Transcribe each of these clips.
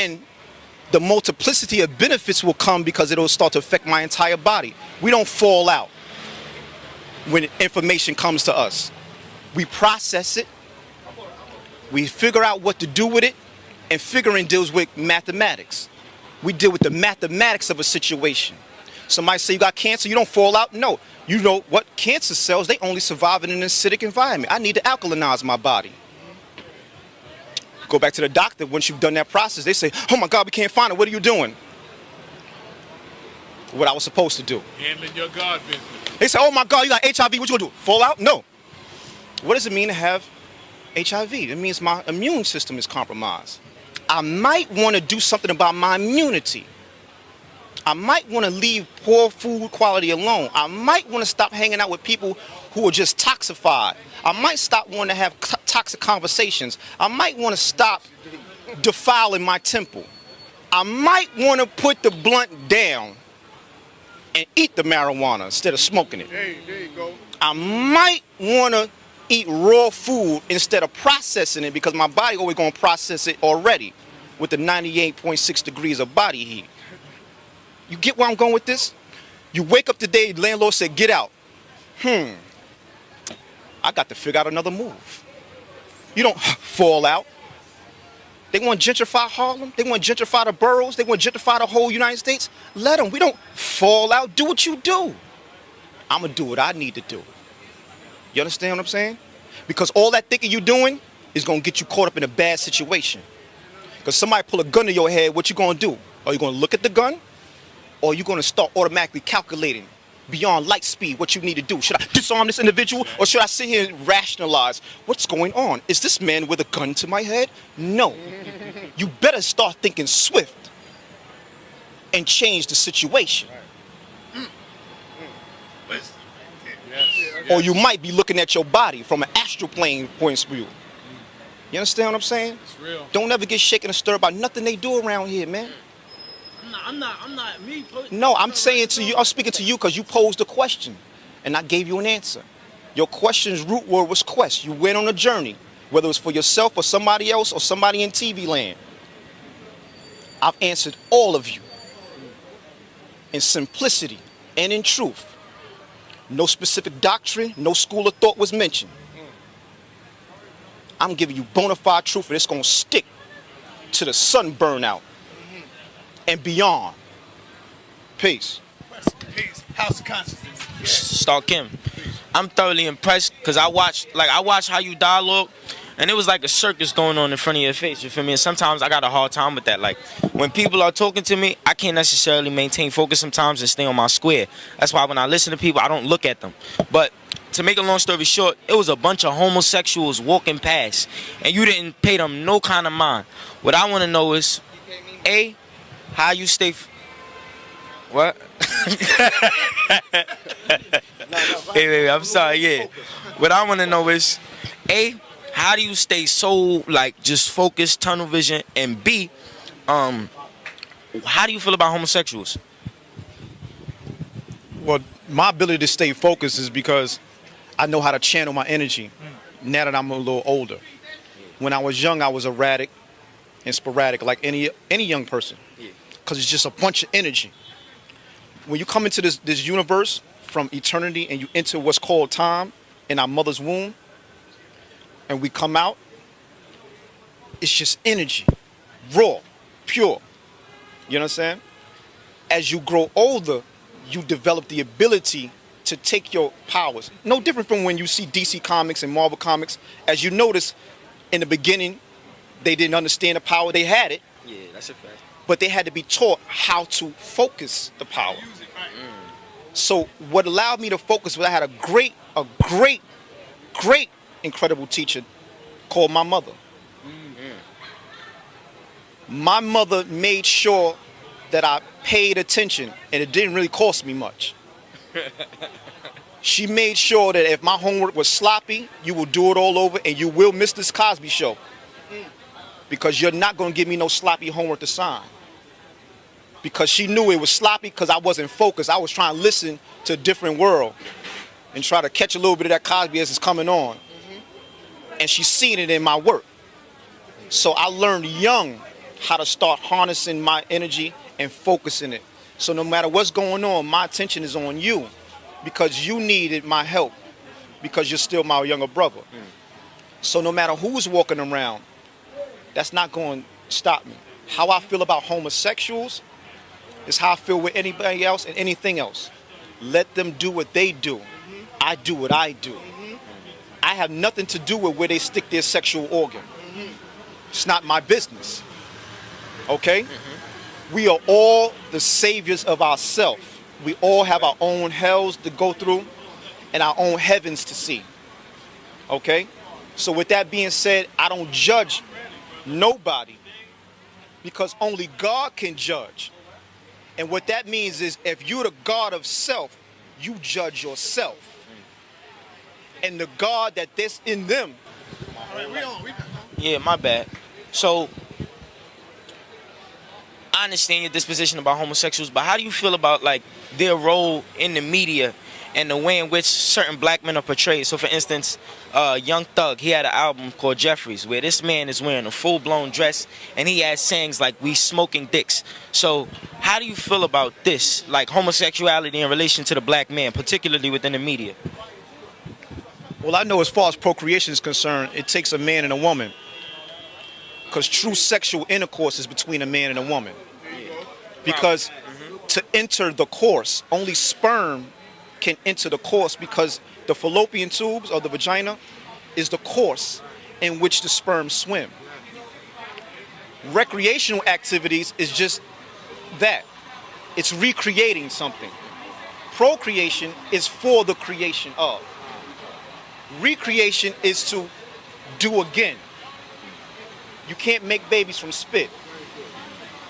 And the multiplicity of benefits will come because it'll start to affect my entire body. We don't fall out when information comes to us. We process it, we figure out what to do with it, and figuring deals with mathematics. We deal with the mathematics of a situation. Somebody say you got cancer, you don't fall out. No, you know what? Cancer cells, they only survive in an acidic environment. I need to alkalinize my body. Go back to the doctor. Once you've done that process, they say, oh my God, we can't find it. What are you doing? What I was supposed to do. Handling your God business. They say, oh my God, you got HIV, what you gonna do? Fall out? No. What does it mean to have HIV? It means my immune system is compromised. I might want to do something about my immunity. I might want to leave poor food quality alone. I might want to stop hanging out with people who are just toxified. I might stop wanting to have toxic conversations. I might want to stop defiling my temple. I might want to put the blunt down and eat the marijuana instead of smoking it. Hey, there you go. I might want to eat raw food instead of processing it because my body always going to process it already with the 98.6 degrees of body heat. You get where I'm going with this? You wake up today, the landlord said, get out. I got to figure out another move. You don't fall out. They want to gentrify Harlem. They want to gentrify the boroughs. They want to gentrify the whole United States. Let them. We don't fall out. Do what you do. I'm going to do what I need to do. You understand what I'm saying? Because all that thinking you're doing is going to get you caught up in a bad situation. Because somebody pull a gun to your head, what you going to do? Are you going to look at the gun? Or are you going to start automatically calculating beyond light speed what you need to do? Should I disarm this individual? Or should I sit here and rationalize what's going on? Is this man with a gun to my head? No. You better start thinking swift and change the situation. Or you might be looking at your body from an astral plane point of view. You understand what I'm saying? It's real. Don't ever get shaken or stirred by nothing they do around here, man. I'm not me. No, I'm saying to you, I'm speaking to you because you posed a question and I gave you an answer. Your question's root word was quest. You went on a journey, whether it was for yourself or somebody else or somebody in TV land. I've answered all of you in simplicity and in truth. No specific doctrine, no school of thought was mentioned. I'm giving you bona fide truth and it's going to stick to the sun burnout and beyond. Peace. Peace. House of Consciousness. Yeah. Star Kim. I'm thoroughly impressed because I watched how you dialogue, and it was like a circus going on in front of your face. You feel me? And sometimes I got a hard time with that. Like when people are talking to me, I can't necessarily maintain focus sometimes and stay on my square. That's why when I listen to people, I don't look at them. But to make a long story short, it was a bunch of homosexuals walking past, and you didn't pay them no kind of mind. What I want to know is, A, how you stay... What? Wait, I'm sorry, yeah. What I want to know is, A, how do you stay so, like, just focused, tunnel vision, and B, how do you feel about homosexuals? Well, my ability to stay focused is because I know how to channel my energy now that I'm a little older. When I was young, I was erratic and sporadic like any young person because it's just a bunch of energy. When you come into this universe from eternity and you enter what's called time in our mother's womb and we come out, it's just energy, raw, pure. You know what I'm saying? As you grow older, you develop the ability to take your powers. No different from when you see DC Comics and Marvel Comics. As you notice, in the beginning, they didn't understand the power. They had it. Yeah, that's a fact. But they had to be taught how to focus the power. So what allowed me to focus was I had a great, incredible teacher called my mother. My mother made sure that I paid attention, and it didn't really cost me much. She made sure that if my homework was sloppy, you will do it all over and you will miss this Cosby Show. Because you're not going to give me no sloppy homework to sign. Because she knew it was sloppy because I wasn't focused. I was trying to listen to a different world and try to catch a little bit of that Cosby as it's coming on. And she's seen it in my work. So I learned young how to start harnessing my energy and focusing it. So no matter what's going on, my attention is on you because you needed my help because you're still my younger brother. So no matter who's walking around, that's not going to stop me. How I feel about homosexuals is how I feel with anybody else and anything else. Let them do what they do. I do what I do. I have nothing to do with where they stick their sexual organ. It's not my business. Okay? We are all the saviors of ourselves. We all have our own hells to go through and our own heavens to see. Okay? So with that being said, I don't judge nobody because only God can judge. And what that means is if you're the God of self, you judge yourself. And the God that that's in them. All right, we on. Yeah, my bad. So I understand your disposition about homosexuals, but how do you feel about like their role in the media and the way in which certain black men are portrayed? So for instance, Young Thug, he had an album called Jeffries where this man is wearing a full-blown dress and he has sayings like "we smoking dicks." So how do you feel about this, like homosexuality in relation to the black man, particularly within the media? Well, I know as far as procreation is concerned, it takes a man and a woman. Because true sexual intercourse is between a man and a woman. Because to enter the course, only sperm can enter the course because the fallopian tubes or the vagina is the course in which the sperm swim. Recreational activities is just that. It's recreating something. Procreation is for the creation of. Recreation is to do again. You can't make babies from spit.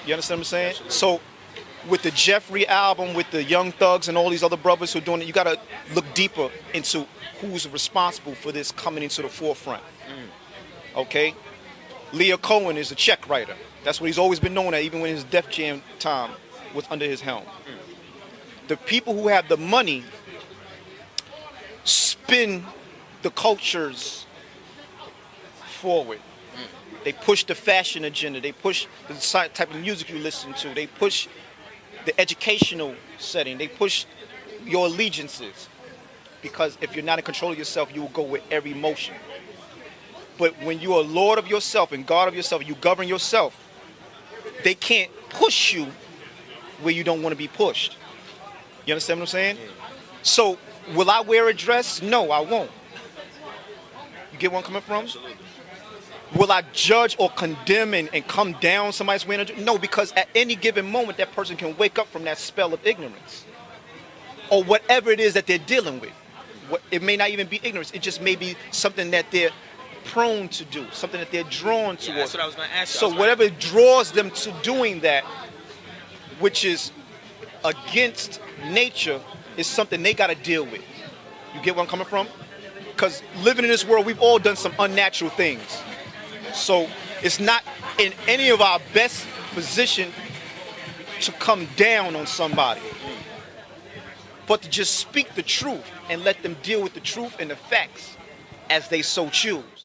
You understand what I'm saying? So with the Jeffrey album, with the Young Thugs and all these other brothers who are doing it, you got to look deeper into who's responsible for this coming into the forefront. Okay? Leah Cohen is a check writer. That's what he's always been known at, even when his Def Jam time was under his helm. The people who have the money spin the cultures forward. They push the fashion agenda. They push the type of music you listen to. They push the educational setting. They push your allegiances. Because if you're not in control of yourself, you will go with every motion. But when you are Lord of yourself and God of yourself, you govern yourself, they can't push you where you don't want to be pushed. You understand what I'm saying? So, will I wear a dress? No, I won't. You get where I'm coming from? Absolutely. Will I judge or condemn and come down somebody's wearing a dress? No, because at any given moment, that person can wake up from that spell of ignorance. Or whatever it is that they're dealing with. It may not even be ignorance. It just may be something that they're prone to do, something that they're drawn towards. Yeah, that's what I was going to ask you. So whatever draws them to doing that, which is against nature, is something they got to deal with. You get where I'm coming from? Because living in this world, we've all done some unnatural things. So it's not in any of our best position to come down on somebody, but to just speak the truth and let them deal with the truth and the facts as they so choose.